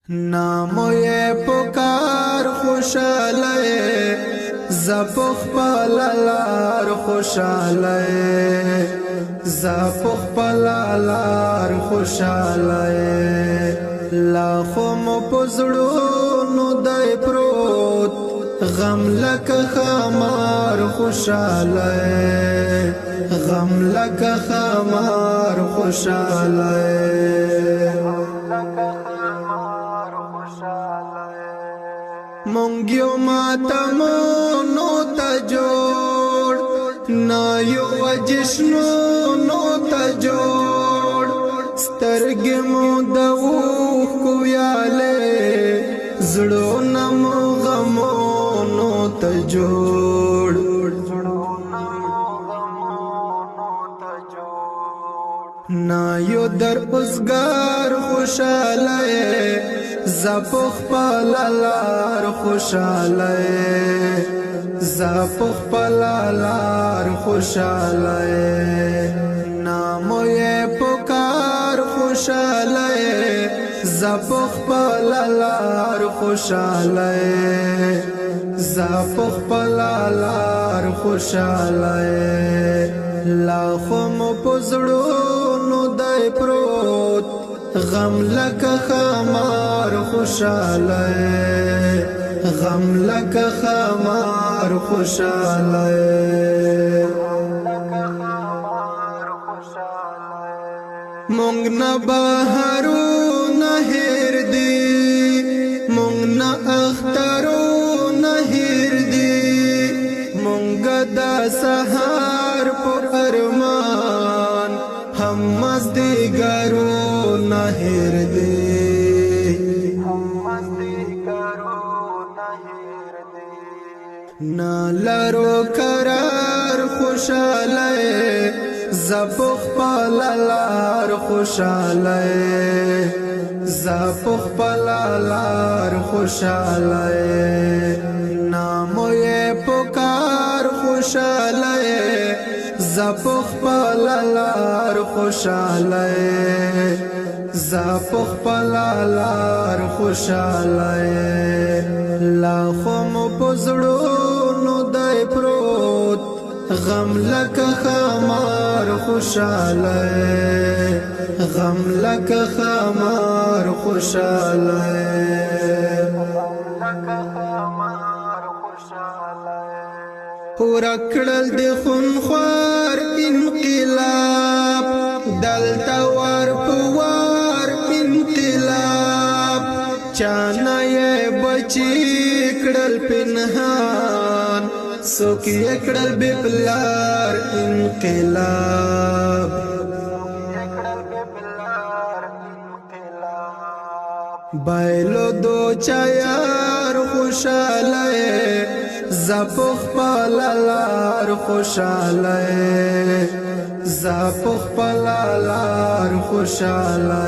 نامو یې پکار خوشاله زپخ پلالار خوشاله زپخ پلالار خوشاله لاخو مو پزړونو دای پروت غم لکه خمار خوشاله غم لکه خمار خوشاله مونږ یو ماتمونو ته جوړ نا یو جشنونو ته جوړ سترګې مو د اوښکو ویالې زړونه مو غمونو ته جوړ نا یو در اوسګار خوشاله زپخ پلالار خوشاله زپخ پلالار خوشاله نامو یې پکار خوشاله زپخ پلالار خوشاله زپخ پلالار خوشاله لاخو مو پزړونو دای پروت غم لکه خمار خوشاله غم لکه خمار خوشاله مونږ نه بهارو نه هیر دی مونږ نه اخترو نه هیر دی مونږ د سحر په ارمان هم مزدګارو نه هیر دی نا لارو قرار خوشاله زپخ پلالار خوشاله زپخ پلالار خوشاله نامو یې پکار خوشاله زپخ پلالار خوشاله زپخ پلالار خوشاله لاخو مو پزړونو دای پروت غم لکه خمار خوشاله غم لکه خمار خوشاله ورکړل د خونخوار انقلاب دلته ور پوار انقلاب چانه یې بچی کړل پنهان څوک یې کړل بې پلار انقلاب بایلو دو چایار خوشاله زپخ پلالار خوشاله زپخ پلالار خوشاله